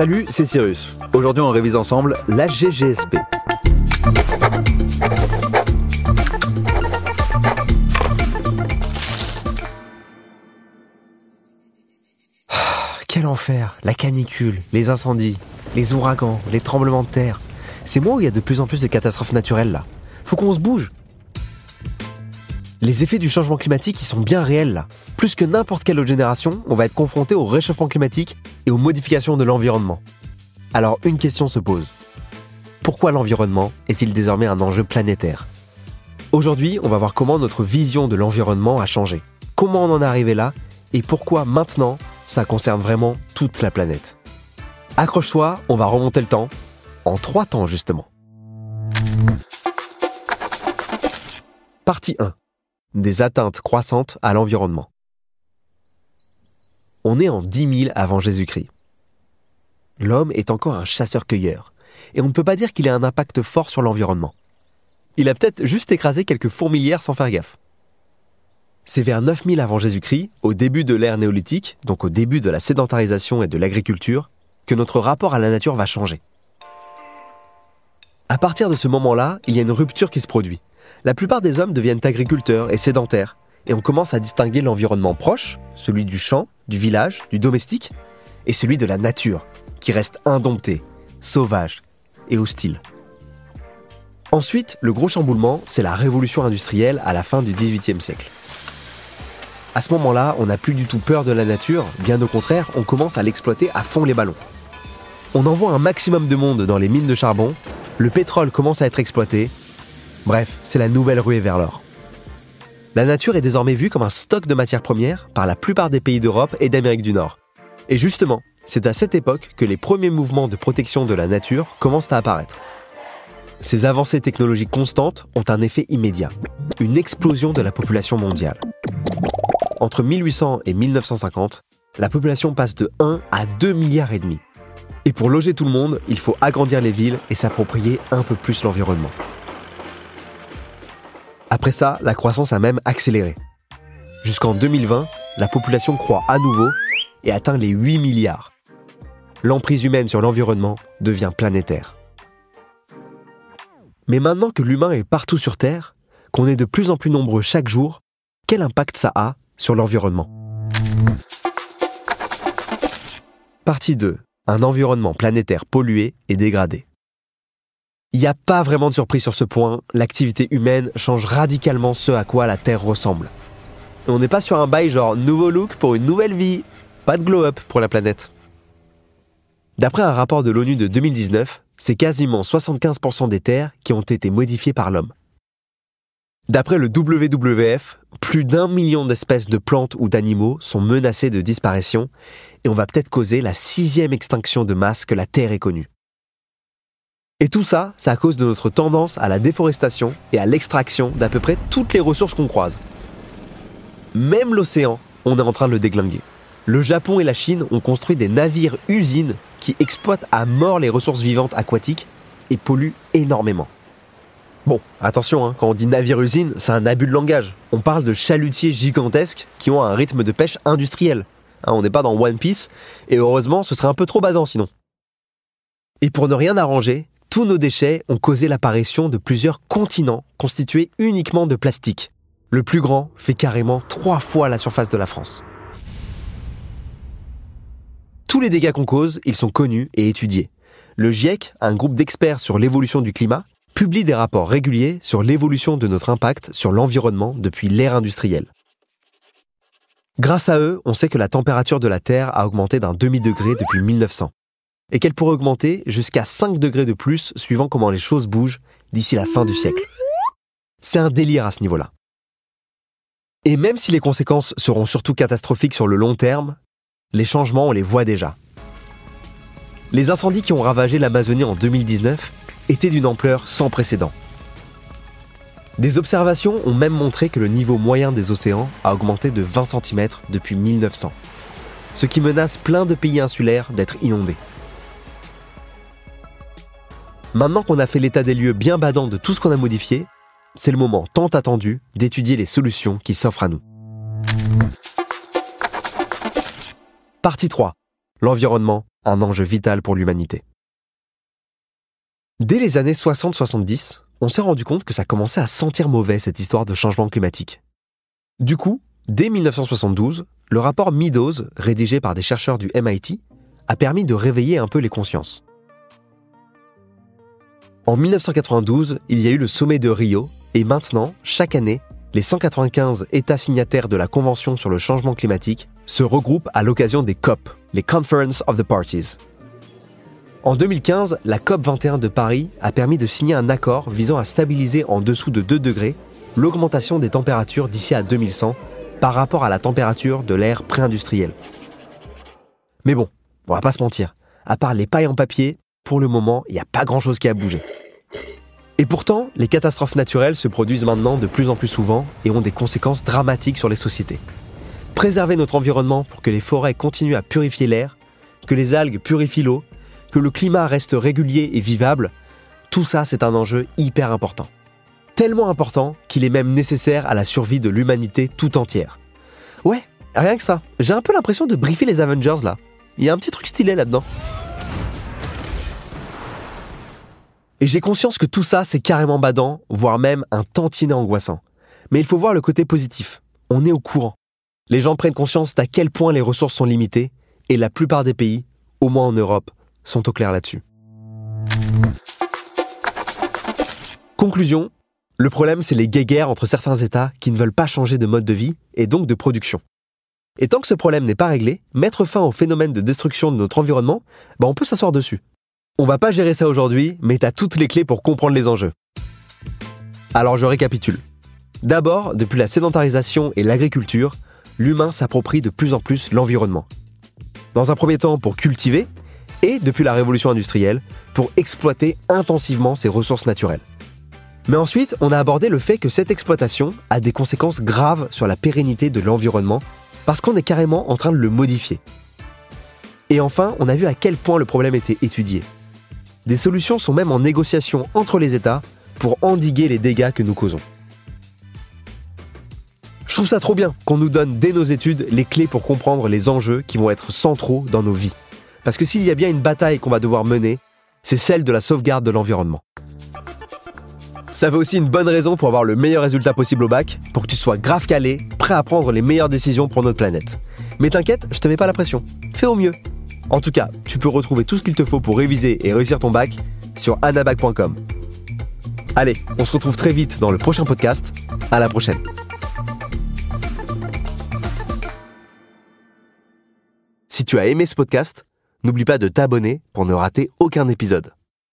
Salut, c'est Cyrus. Aujourd'hui, on révise ensemble la GGSP. Quel enfer, la canicule, les incendies, les ouragans, les tremblements de terre. C'est moi où il y a de plus en plus de catastrophes naturelles là. Faut qu'on se bouge. Les effets du changement climatique, ils sont bien réels là. Plus que n'importe quelle autre génération, on va être confronté au réchauffement climatique et aux modifications de l'environnement. Alors une question se pose. Pourquoi l'environnement est-il désormais un enjeu planétaire ? Aujourd'hui, on va voir comment notre vision de l'environnement a changé. Comment on en est arrivé là et pourquoi maintenant, ça concerne vraiment toute la planète. Accroche-toi, on va remonter le temps, en 3 temps justement. Partie 1. Des atteintes croissantes à l'environnement. On est en 10 000 avant Jésus-Christ. L'homme est encore un chasseur-cueilleur, et on ne peut pas dire qu'il ait un impact fort sur l'environnement. Il a peut-être juste écrasé quelques fourmilières sans faire gaffe. C'est vers 9000 avant Jésus-Christ, au début de l'ère néolithique, donc au début de la sédentarisation et de l'agriculture, que notre rapport à la nature va changer. À partir de ce moment-là, il y a une rupture qui se produit. La plupart des hommes deviennent agriculteurs et sédentaires, et on commence à distinguer l'environnement proche, celui du champ, du village, du domestique, et celui de la nature, qui reste indompté, sauvage et hostile. Ensuite, le gros chamboulement, c'est la révolution industrielle à la fin du XVIIIe siècle. À ce moment-là, on n'a plus du tout peur de la nature, bien au contraire, on commence à l'exploiter à fond les ballons. On envoie un maximum de monde dans les mines de charbon, le pétrole commence à être exploité. Bref, c'est la nouvelle ruée vers l'or. La nature est désormais vue comme un stock de matières premières par la plupart des pays d'Europe et d'Amérique du Nord. Et justement, c'est à cette époque que les premiers mouvements de protection de la nature commencent à apparaître. Ces avancées technologiques constantes ont un effet immédiat, une explosion de la population mondiale. Entre 1800 et 1950, la population passe de 1 à 2,5 milliards. Et pour loger tout le monde, il faut agrandir les villes et s'approprier un peu plus l'environnement. Après ça, la croissance a même accéléré. Jusqu'en 2020, la population croît à nouveau et atteint les 8 milliards. L'emprise humaine sur l'environnement devient planétaire. Mais maintenant que l'humain est partout sur Terre, qu'on est de plus en plus nombreux chaque jour, quel impact ça a sur l'environnement ? Partie 2. Un environnement planétaire pollué et dégradé. Il n'y a pas vraiment de surprise sur ce point, l'activité humaine change radicalement ce à quoi la Terre ressemble. Et on n'est pas sur un bail genre nouveau look pour une nouvelle vie, pas de glow-up pour la planète. D'après un rapport de l'ONU de 2019, c'est quasiment 75% des terres qui ont été modifiées par l'homme. D'après le WWF, plus d'1 million d'espèces de plantes ou d'animaux sont menacées de disparition et on va peut-être causer la 6e extinction de masse que la Terre ait connue. Et tout ça, c'est à cause de notre tendance à la déforestation et à l'extraction d'à peu près toutes les ressources qu'on croise. Même l'océan, on est en train de le déglinguer. Le Japon et la Chine ont construit des navires-usines qui exploitent à mort les ressources vivantes aquatiques et polluent énormément. Bon, attention, quand on dit navire-usine, c'est un abus de langage. On parle de chalutiers gigantesques qui ont un rythme de pêche industriel. On n'est pas dans One Piece, et heureusement, ce serait un peu trop badant sinon. Et pour ne rien arranger, tous nos déchets ont causé l'apparition de plusieurs continents constitués uniquement de plastique. Le plus grand fait carrément 3 fois la surface de la France. Tous les dégâts qu'on cause, ils sont connus et étudiés. Le GIEC, un groupe d'experts sur l'évolution du climat, publie des rapports réguliers sur l'évolution de notre impact sur l'environnement depuis l'ère industrielle. Grâce à eux, on sait que la température de la Terre a augmenté d'1 demi-degré depuis 1900. Et qu'elle pourrait augmenter jusqu'à 5 degrés de plus suivant comment les choses bougent d'ici la fin du siècle. C'est un délire à ce niveau-là. Et même si les conséquences seront surtout catastrophiques sur le long terme, les changements, on les voit déjà. Les incendies qui ont ravagé l'Amazonie en 2019 étaient d'une ampleur sans précédent. Des observations ont même montré que le niveau moyen des océans a augmenté de 20 cm depuis 1900, ce qui menace plein de pays insulaires d'être inondés. Maintenant qu'on a fait l'état des lieux bien badant de tout ce qu'on a modifié, c'est le moment tant attendu d'étudier les solutions qui s'offrent à nous. Partie 3. L'environnement un enjeu vital pour l'humanité. Dès les années 60-70, on s'est rendu compte que ça commençait à sentir mauvais cette histoire de changement climatique. Du coup, dès 1972, le rapport Meadows, rédigé par des chercheurs du MIT, a permis de réveiller un peu les consciences. En 1992, il y a eu le sommet de Rio, et maintenant, chaque année, les 195 États signataires de la Convention sur le changement climatique se regroupent à l'occasion des COP, les Conference of the Parties. En 2015, la COP 21 de Paris a permis de signer un accord visant à stabiliser en dessous de 2 degrés l'augmentation des températures d'ici à 2100 par rapport à la température de l'ère pré-industrielle. Mais bon, on va pas se mentir, à part les pailles en papier, pour le moment, il n'y a pas grand-chose qui a bougé. Et pourtant, les catastrophes naturelles se produisent maintenant de plus en plus souvent et ont des conséquences dramatiques sur les sociétés. Préserver notre environnement pour que les forêts continuent à purifier l'air, que les algues purifient l'eau, que le climat reste régulier et vivable, tout ça c'est un enjeu hyper important. Tellement important qu'il est même nécessaire à la survie de l'humanité tout entière. Ouais, rien que ça, j'ai un peu l'impression de briefer les Avengers là. Il y a un petit truc stylé là-dedans. Et j'ai conscience que tout ça, c'est carrément badant, voire même un tantinet angoissant. Mais il faut voir le côté positif. On est au courant. Les gens prennent conscience d'à quel point les ressources sont limitées, et la plupart des pays, au moins en Europe, sont au clair là-dessus. Conclusion, le problème, c'est les guéguerres entre certains États qui ne veulent pas changer de mode de vie, et donc de production. Et tant que ce problème n'est pas réglé, mettre fin au phénomène de destruction de notre environnement, on peut s'asseoir dessus. On va pas gérer ça aujourd'hui, mais t'as toutes les clés pour comprendre les enjeux. Alors je récapitule. D'abord, depuis la sédentarisation et l'agriculture, l'humain s'approprie de plus en plus l'environnement. Dans un premier temps pour cultiver, et depuis la révolution industrielle, pour exploiter intensivement ses ressources naturelles. Mais ensuite, on a abordé le fait que cette exploitation a des conséquences graves sur la pérennité de l'environnement, parce qu'on est carrément en train de le modifier. Et enfin, on a vu à quel point le problème était étudié. Des solutions sont même en négociation entre les États pour endiguer les dégâts que nous causons. Je trouve ça trop bien qu'on nous donne dès nos études les clés pour comprendre les enjeux qui vont être centraux dans nos vies. Parce que s'il y a bien une bataille qu'on va devoir mener, c'est celle de la sauvegarde de l'environnement. Ça fait aussi une bonne raison pour avoir le meilleur résultat possible au bac, pour que tu sois grave calé, prêt à prendre les meilleures décisions pour notre planète. Mais t'inquiète, je te mets pas la pression. Fais au mieux. En tout cas, tu peux retrouver tout ce qu'il te faut pour réviser et réussir ton bac sur anabac.com. Allez, on se retrouve très vite dans le prochain podcast. À la prochaine. Si tu as aimé ce podcast, n'oublie pas de t'abonner pour ne rater aucun épisode.